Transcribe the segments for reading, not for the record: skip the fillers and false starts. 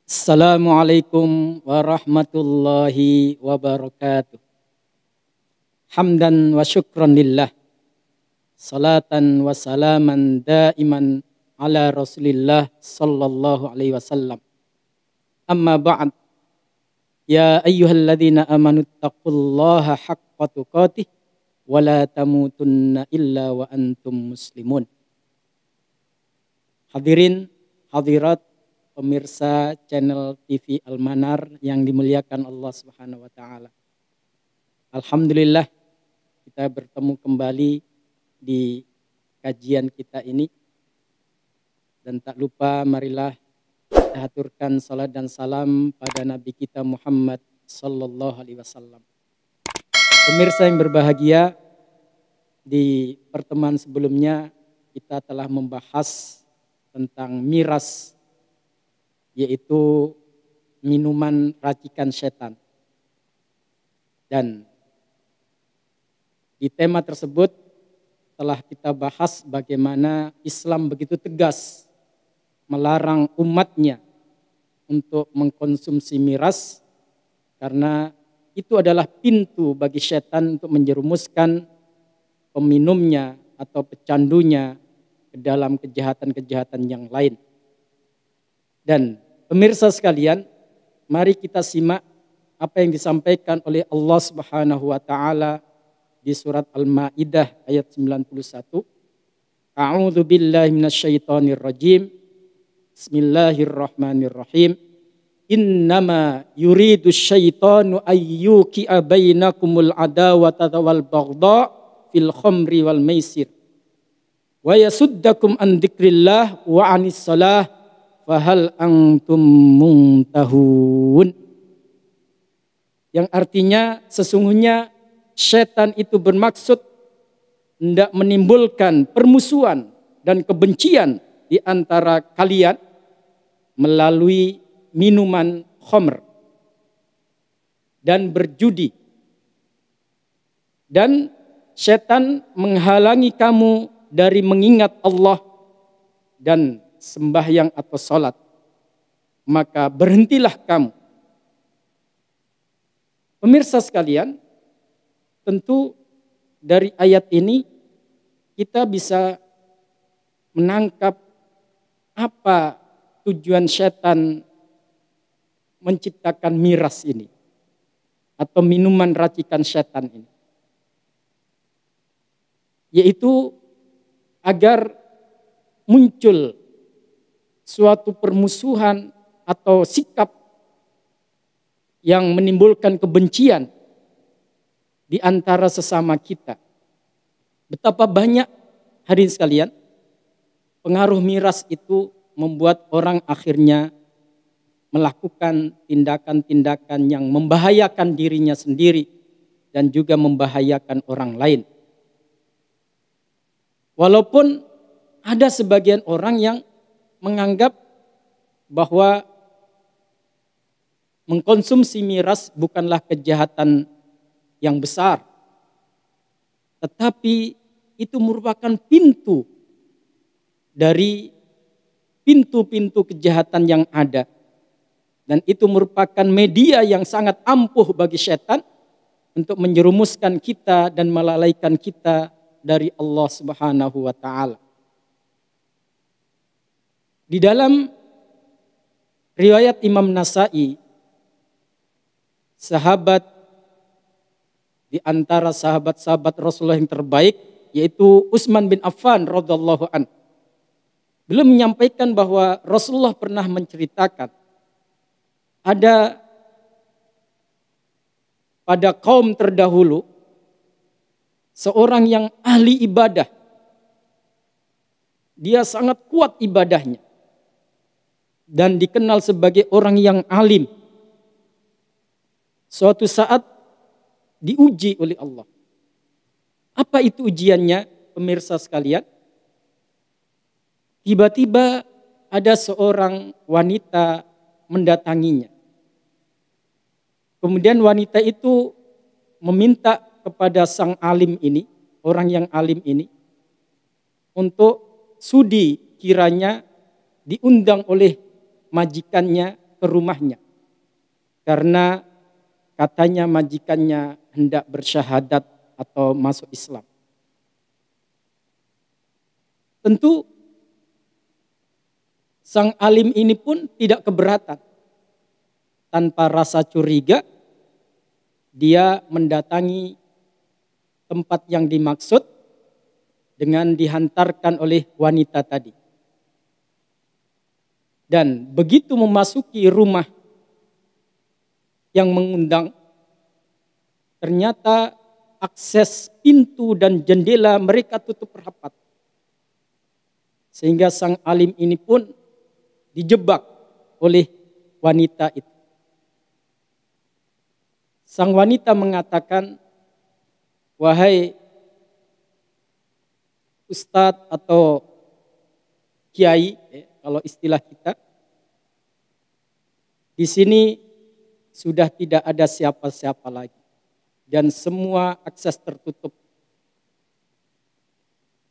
Assalamualaikum warahmatullahi wabarakatuh. Hamdan wa syukran lillah. Salatan wa salaman daiman ala Rasulillah sallallahu alaihi wasallam. Amma ba'd. Ya ayyuhalladzina amanu taqullaha haqqa tuqatih wa la tamutunna illa wa antum muslimun. Hadirin, hadirat, pemirsa channel TV Al-Manar yang dimuliakan Allah Subhanahu wa taala. Alhamdulillah kita bertemu kembali di kajian kita ini. Dan tak lupa marilah kita haturkan salat dan salam pada Nabi kita Muhammad sallallahu alaihi wasallam. Pemirsa yang berbahagia, di pertemuan sebelumnya kita telah membahas tentang miras, yaitu minuman racikan setan. Dan di tema tersebut telah kita bahas bagaimana Islam begitu tegas melarang umatnya untuk mengkonsumsi miras, karena itu adalah pintu bagi setan untuk menjerumuskan peminumnya atau pecandunya ke dalam kejahatan-kejahatan yang lain. Dan pemirsa sekalian, mari kita simak apa yang disampaikan oleh Allah Subhanahu wa taala di surat Al-Maidah ayat 91. A'udzu billahi minasyaitonir rajim. Bismillahirrahmanirrahim. Innama yuridu syaitanu ayyuki'a bainakumul adawata wal baghdha fil khamri wal maisir wa yasuddakum an dzikrillah wa anis salah fahal antum muntahun. Yang artinya sesungguhnya setan itu bermaksud hendak menimbulkan permusuhan dan kebencian di antara kalian melalui minuman khamr dan berjudi. Dan setan menghalangi kamu dari mengingat Allah dan sembahyang atau salat, maka berhentilah kamu. Pemirsa sekalian, tentu dari ayat ini kita bisa menangkap apa tujuan setan menciptakan miras ini atau minuman racikan setan ini, yaitu agar muncul suatu permusuhan atau sikap yang menimbulkan kebencian di antara sesama kita. Betapa banyak hadirin sekalian, pengaruh miras itu membuat orang akhirnya melakukan tindakan-tindakan yang membahayakan dirinya sendiri dan juga membahayakan orang lain. Walaupun ada sebagian orang yang menganggap bahwa mengkonsumsi miras bukanlah kejahatan yang besar, tetapi itu merupakan pintu dari pintu-pintu kejahatan yang ada, dan itu merupakan media yang sangat ampuh bagi setan untuk menjerumuskan kita dan melalaikan kita dari Allah Subhanahu wa taala. Di dalam riwayat Imam Nasa'i, sahabat di antara sahabat-sahabat Rasulullah yang terbaik, yaitu Utsman bin Affan radhiyallahu an, beliau menyampaikan bahwa Rasulullah pernah menceritakan ada pada kaum terdahulu seorang yang ahli ibadah. Dia sangat kuat ibadahnya dan dikenal sebagai orang yang alim. Suatu saat diuji oleh Allah. Apa itu ujiannya, pemirsa sekalian? Tiba-tiba ada seorang wanita mendatanginya. Kemudian wanita itu meminta kepada sang alim ini, orang yang alim ini, untuk sudi kiranya diundang oleh majikannya ke rumahnya. Karena katanya majikannya hendak bersyahadat atau masuk Islam. Tentu sang alim ini pun tidak keberatan. Tanpa rasa curiga, dia mendatangi tempat yang dimaksud dengan dihantarkan oleh wanita tadi. Dan begitu memasuki rumah yang mengundang, ternyata akses pintu dan jendela mereka tutup rapat. Sehingga sang alim ini pun dijebak oleh wanita itu. Sang wanita mengatakan, "Wahai ustadz atau kiai, kalau istilah kita, di sini sudah tidak ada siapa-siapa lagi dan semua akses tertutup.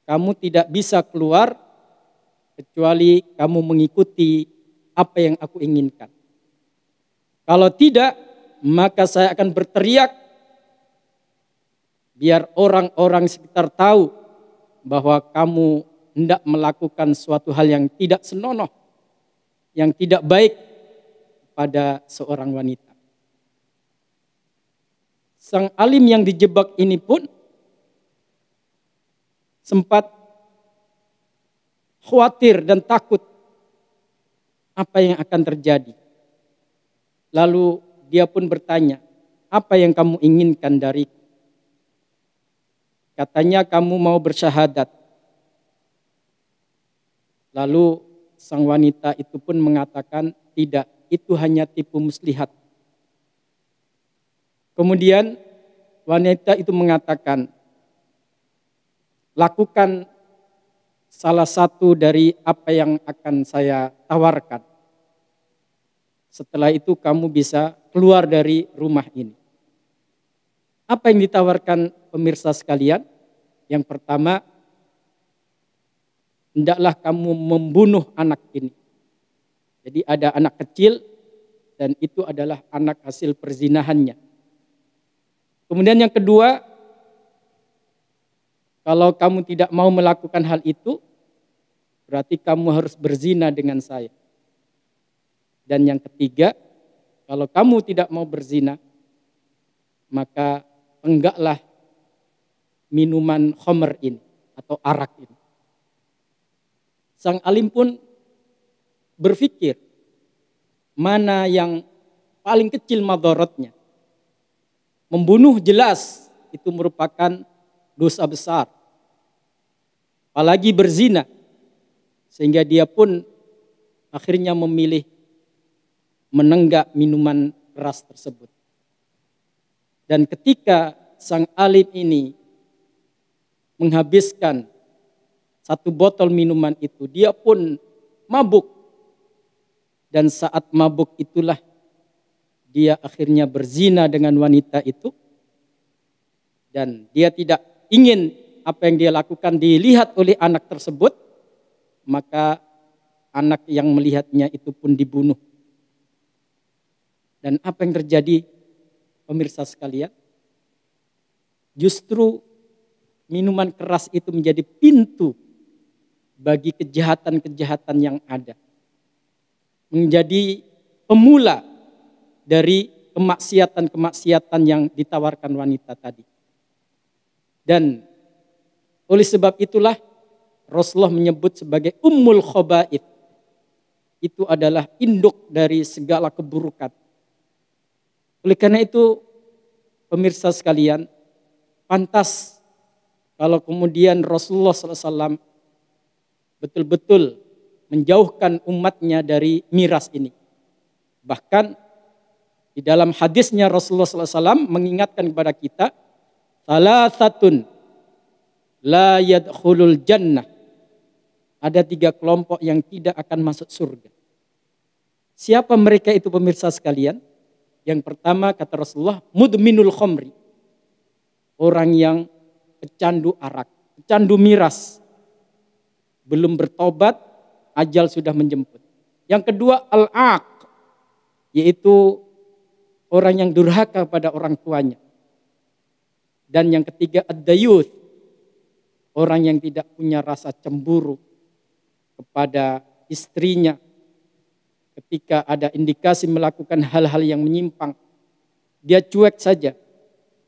Kamu tidak bisa keluar kecuali kamu mengikuti apa yang aku inginkan. Kalau tidak, maka saya akan berteriak biar orang-orang sekitar tahu bahwa kamu hendak melakukan suatu hal yang tidak senonoh, yang tidak baik pada seorang wanita." Sang alim yang dijebak ini pun sempat khawatir dan takut apa yang akan terjadi. Lalu dia pun bertanya, "Apa yang kamu inginkan dariku?" Katanya, "Kamu mau bersyahadat." Lalu sang wanita itu pun mengatakan, "Tidak, itu hanya tipu muslihat." Kemudian wanita itu mengatakan, "Lakukan salah satu dari apa yang akan saya tawarkan. Setelah itu kamu bisa keluar dari rumah ini." Apa yang ditawarkan pemirsa sekalian? Yang pertama, hendaklah kamu membunuh anak ini. Jadi ada anak kecil dan itu adalah anak hasil perzinahannya. Kemudian yang kedua, kalau kamu tidak mau melakukan hal itu, berarti kamu harus berzina dengan saya. Dan yang ketiga, kalau kamu tidak mau berzina, maka enggaklah minuman khamr ini atau arak ini. Sang alim pun berpikir, mana yang paling kecil madharatnya. Membunuh jelas itu merupakan dosa besar. Apalagi berzina. Sehingga dia pun akhirnya memilih menenggak minuman keras tersebut. Dan ketika sang alim ini menghabiskan satu botol minuman itu, dia pun mabuk. Dan saat mabuk itulah dia akhirnya berzina dengan wanita itu. Dan dia tidak ingin apa yang dia lakukan dilihat oleh anak tersebut. Maka anak yang melihatnya itu pun dibunuh. Dan apa yang terjadi, pemirsa sekalian? Justru minuman keras itu menjadi pintu bagi kejahatan-kejahatan yang ada. Menjadi pemula dari kemaksiatan-kemaksiatan yang ditawarkan wanita tadi. Dan oleh sebab itulah Rasulullah menyebut sebagai ummul khaba'ith. Itu adalah induk dari segala keburukan. Oleh karena itu, pemirsa sekalian, pantas kalau kemudian Rasulullah SAW betul-betul menjauhkan umatnya dari miras ini. Bahkan di dalam hadisnya Rasulullah SAW mengingatkan kepada kita, "Salasatun la yadkhulul jannah." Ada 3 kelompok yang tidak akan masuk surga. Siapa mereka itu pemirsa sekalian? Yang pertama kata Rasulullah, mudminul khamri. Orang yang pecandu arak, pecandu miras. Belum bertobat, ajal sudah menjemput. Yang kedua al-aq. yaitu orang yang durhaka pada orang tuanya. Dan yang ketiga ad-dayuth, orang yang tidak punya rasa cemburu kepada istrinya ketika ada indikasi melakukan hal-hal yang menyimpang. Dia cuek saja,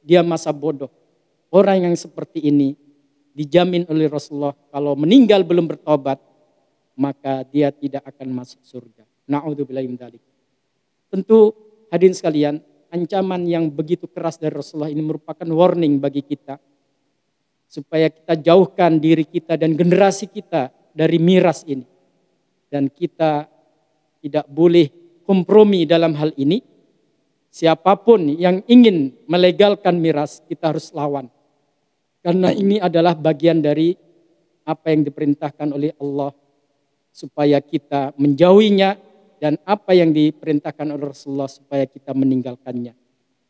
dia masa bodoh. Orang yang seperti ini dijamin oleh Rasulullah kalau meninggal belum bertobat, maka dia tidak akan masuk surga. Na'udzubillahi min dzalik. Tentu hadirin sekalian, ancaman yang begitu keras dari Rasulullah ini merupakan warning bagi kita supaya kita jauhkan diri kita dan generasi kita dari miras ini. Dan kita tidak boleh kompromi dalam hal ini. Siapapun yang ingin melegalkan miras, kita harus lawan. Karena ini adalah bagian dari apa yang diperintahkan oleh Allah supaya kita menjauhinya, dan apa yang diperintahkan oleh Rasulullah supaya kita meninggalkannya.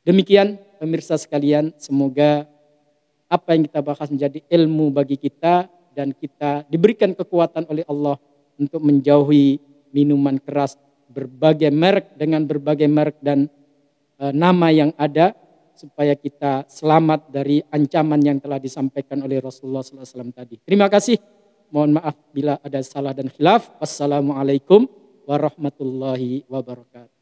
Demikian pemirsa sekalian, semoga apa yang kita bahas menjadi ilmu bagi kita dan kita diberikan kekuatan oleh Allah untuk menjauhi minuman keras berbagai merek dengan berbagai merek dan nama yang ada, supaya kita selamat dari ancaman yang telah disampaikan oleh Rasulullah SAW tadi. Terima kasih. Mohon maaf bila ada salah dan khilaf. Wassalamualaikum warahmatullahi wabarakatuh.